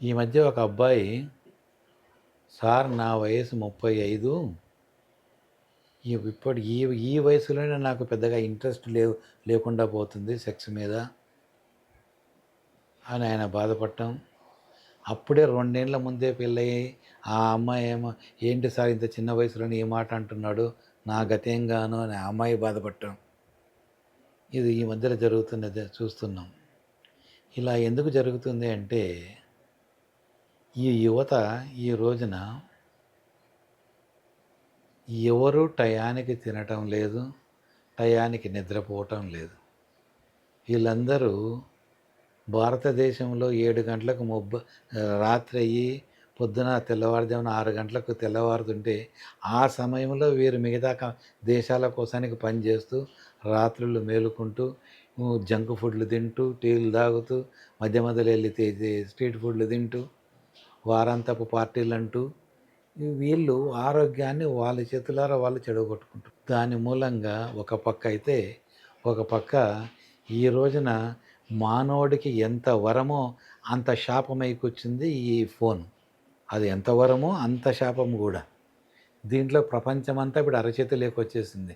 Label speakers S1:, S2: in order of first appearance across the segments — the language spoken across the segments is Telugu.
S1: ఈ మధ్య ఒక అబ్బాయి, సార్ నా వయసు 35, ఇప్పుడు ఈ ఈ వయసులోనే నాకు పెద్దగా ఇంట్రెస్ట్ లేకుండా పోతుంది సెక్స్ మీద అని ఆయన బాధపడటం. అప్పుడే 2 ఏళ్ల ముందే పెళ్ళయి ఆ అమ్మాయి ఏమో, ఏంటి సార్ ఇంత చిన్న వయసులోనే ఈ మాట అంటున్నాడు, నా గతేం గాను అని ఆ అమ్మాయి బాధపడటం. ఇది ఈ మధ్యలో జరుగుతున్నది చూస్తున్నాం. ఇలా ఎందుకు జరుగుతుంది అంటే, ఈ యువత ఈ రోజున ఎవరు టయానికి తినటం లేదు, టయానికి నిద్రపోవటం లేదు. వీళ్ళందరూ భారతదేశంలో 7 గంటలకు రాత్రి అయ్యి పొద్దున తెల్లవారుజామున 6 గంటలకు తెల్లవారుతుంటే, ఆ సమయంలో వీరు మిగతా దేశాల కోసానికి పనిచేస్తూ రాత్రుళ్ళు మేలుకుంటూ జంక్ ఫుడ్లు తింటూ, టీలు తాగుతూ, మధ్య మధ్యలో వెళ్ళి స్ట్రీట్ ఫుడ్లు తింటూ, వారాంతపు పార్టీలంటూ వీళ్ళు ఆరోగ్యాన్ని వాళ్ళ చేతులారా వాళ్ళు చెడగొట్టుకుంటారు. దాని మూలంగా ఒక పక్క అయితే, ఒక పక్క ఈ రోజున మానవుడికి ఎంత వరమో అంత శాపమై కూర్చుంది ఈ ఫోన్. అది ఎంత వరమో అంత శాపం కూడా. దీంట్లో ప్రపంచమంతా ఇప్పుడు అరచేతిలోకి వచ్చేసింది.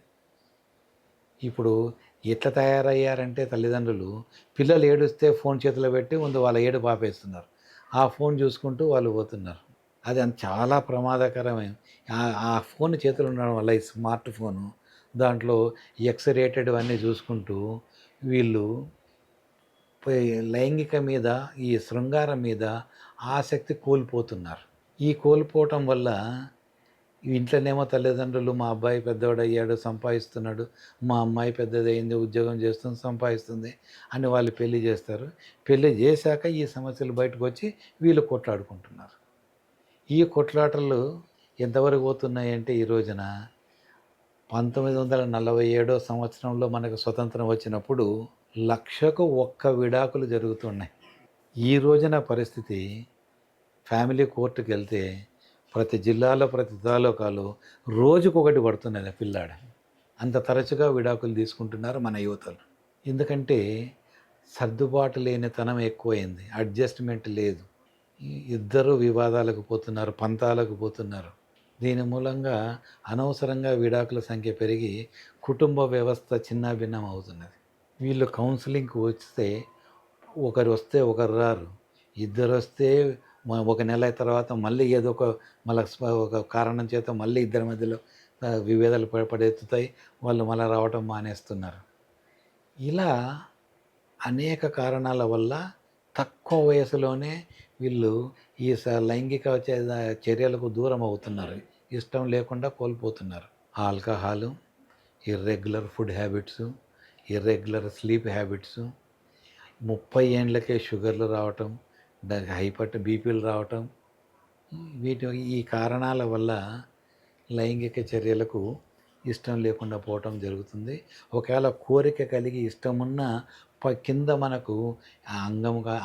S1: ఇప్పుడు ఎట్లా తయారయ్యారంటే తల్లిదండ్రులు, పిల్లలు ఏడుస్తే ఫోన్ చేతిలో పెట్టి ముందు వాళ్ళ ఏడుపు ఆపేస్తున్నారు. ఆ ఫోన్ చూసుకుంటూ వాళ్ళు పోతున్నారు. అది చాలా ప్రమాదకరమైన ఆ ఫోన్ చేతిలో ఉండడం వల్ల, ఈ స్మార్ట్ ఫోను దాంట్లో ఎక్స్ రేటెడ్ అన్నీ చూసుకుంటూ వీళ్ళు లైంగిక మీద, ఈ శృంగారం మీద ఆసక్తి కోల్పోతున్నారు. ఈ కోల్పోవటం వల్ల ఇంట్లోనేమో తల్లిదండ్రులు, మా అబ్బాయి పెద్దోడయ్యాడు సంపాదిస్తున్నాడు, మా అమ్మాయి పెద్దదయింది ఉద్యోగం చేస్తుంది సంపాదిస్తుంది అని వాళ్ళు పెళ్లి చేస్తారు. పెళ్లి చేశాక ఈ సమస్యలు బయటకు వచ్చి వీళ్ళు కొట్లాడుకుంటున్నారు. ఈ కొట్లాటలు ఎంతవరకు పోతున్నాయంటే, ఈ రోజున 1947 సంవత్సరంలో మనకు స్వతంత్రం వచ్చినప్పుడు 1,00,000 విడాకులు జరుగుతున్నాయి. ఈ రోజున పరిస్థితి, ఫ్యామిలీ కోర్టుకు వెళ్తే ప్రతి జిల్లాలో ప్రతి తాలూకాలో రోజుకొకటి పడుతున్నది పిల్లాడు. అంత తరచుగా విడాకులు తీసుకుంటున్నారు మన యువతలు. ఎందుకంటే సర్దుబాటు లేనితనం ఎక్కువైంది, అడ్జస్ట్మెంట్ లేదు. ఇద్దరు వివాదాలకు పోతున్నారు, పంతాలకు పోతున్నారు. దీని మూలంగా అనవసరంగా విడాకుల సంఖ్య పెరిగి కుటుంబ వ్యవస్థ చిన్నాభిన్నం అవుతున్నది. వీళ్ళు కౌన్సిలింగ్కి వస్తే ఒకరు వస్తే ఒకరు రారు, ఇద్దరు వస్తే ఒక నెల తర్వాత మళ్ళీ ఏదో ఒక కారణం చేత మళ్ళీ ఇద్దరి మధ్యలో విభేదాలు పడెత్తుతాయి. వాళ్ళు మళ్ళీ రావటం మానేస్తున్నారు. ఇలా అనేక కారణాల వల్ల తక్కువ వయసులోనే వీళ్ళు ఈ లైంగిక చర్యలకు దూరం అవుతున్నారు, ఇష్టం లేకుండా కోల్పోతున్నారు. Alcohol, irregular food habits, irregular sleep habits, 30 ఏండ్లకే షుగర్లు రావటం, దానికి బీపీలు రావటం, ఈ కారణాల వల్ల లైంగిక చర్యలకు ఇష్టం లేకుండా పోవటం జరుగుతుంది. ఒకవేళ కోరిక కలిగి ఇష్టమున్న కింద మనకు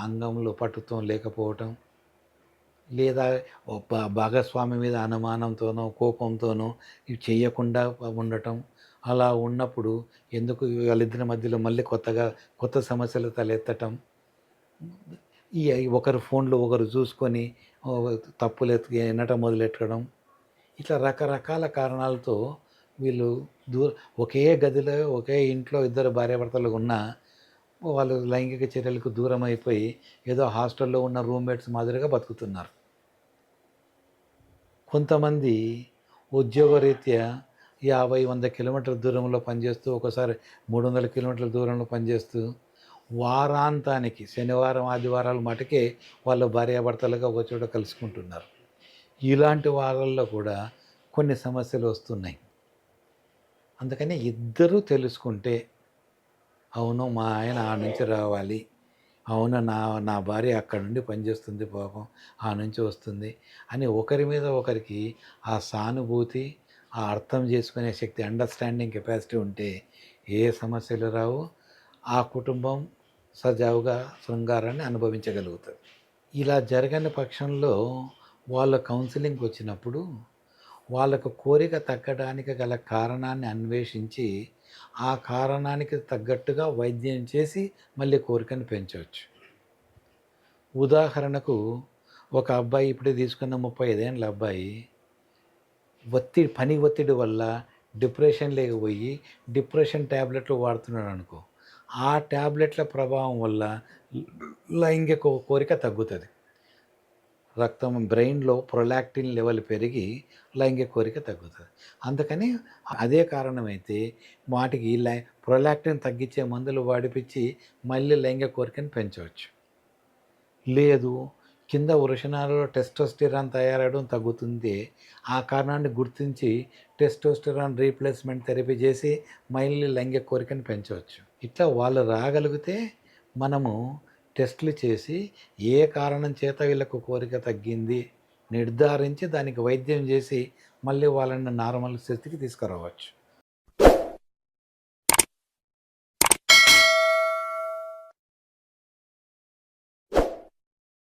S1: అంగంలో పట్టుత్వం లేకపోవటం, లేదా భాగస్వామి మీద అనుమానంతోనో కోపంతోనో ఇవి చేయకుండా ఉండటం. అలా ఉన్నప్పుడు ఎందుకు వాళ్ళిద్దరి మధ్యలో మళ్ళీ కొత్త సమస్యలు తలెత్తటం, ఈ ఒకరు ఫోన్లో ఒకరు చూసుకొని తప్పులు వినటం మొదలెట్టడం, ఇట్లా రకరకాల కారణాలతో వీళ్ళు ఒకే గదిలో ఒకే ఇంట్లో ఇద్దరు భార్యాభర్తలు ఉన్నా వాళ్ళు లైంగిక చర్యలకు దూరం అయిపోయి ఏదో హాస్టల్లో ఉన్న రూమ్మేట్స్ మాదిరిగా బతుకుతున్నారు. కొంతమంది ఉద్యోగరీత్యా 50-100 కిలోమీటర్ల దూరంలో పనిచేస్తూ, ఒకసారి 300 కిలోమీటర్ల దూరంలో పనిచేస్తూ, వారాంతానికి శనివారం ఆదివారాలు మటుకే వాళ్ళ భార్యాభర్తలుగా ఒక చోట కలుసుకుంటున్నారు. ఇలాంటి వారాల్లో కూడా కొన్ని సమస్యలు వస్తున్నాయి. అందుకని ఇద్దరూ తెలుసుకుంటే, అవును మా ఆయన ఆ నుంచి రావాలి, అవును నా భార్య అక్కడ నుండి పనిచేస్తుంది పాపం, ఆ నుంచి వస్తుంది అని ఒకరి మీద ఒకరికి ఆ సానుభూతి, ఆ అర్థం చేసుకునే శక్తి, అండర్స్టాండింగ్ కెపాసిటీ ఉంటే ఏ సమస్యలు రావు, ఆ కుటుంబం సజావుగా శృంగారాన్ని అనుభవించగలుగుతుంది. ఇలా జరగని పక్షంలో వాళ్ళ కౌన్సిలింగ్కి వచ్చినప్పుడు వాళ్ళకు కోరిక తగ్గడానికి గల కారణాన్ని అన్వేషించి, ఆ కారణానికి తగ్గట్టుగా వైద్యం చేసి మళ్ళీ కోరికను పెంచవచ్చు. ఉదాహరణకు, ఒక అబ్బాయి ఇప్పుడే తీసుకున్న 35 ఏండ్ల అబ్బాయి పని ఒత్తిడి వల్ల డిప్రెషన్‌లోకి పోయి డిప్రెషన్ టాబ్లెట్లు వాడుతున్నాడనుకో. ఆ టాబ్లెట్ల ప్రభావం వల్ల లైంగిక కోరిక తగ్గుతది. రక్తం బ్రెయిన్‌లో ప్రొలాక్టిన్ లెవెల్ పెరిగి లైంగిక కోరిక తగ్గుతది. అందుకని అదే కారణమైతే వాటికి ప్రొలాక్టిన్ తగ్గించే మందులు వాడిపిచ్చి మళ్ళీ లైంగిక కోరికను పెంచవచ్చు. లేదు, కింద వృషణాలలో టెస్టోస్టిరాన్ తయారవ్వడం తగ్గుతుంది. ఆ కారణాన్ని గుర్తించి టెస్టోస్టిరాన్ రీప్లేస్‌మెంట్ థెరపీ చేసి మళ్ళీ లైంగిక కోరికను పెంచవచ్చు. ఇట్లా వాళ్ళు రాగలిగితే మనము టెస్టులు చేసి ఏ కారణం చేత వీళ్ళకు కోరిక తగ్గింది నిర్ధారించి దానికి వైద్యం చేసి మళ్ళీ వాళ్ళని నార్మల్ స్థితికి తీసుకురావచ్చు.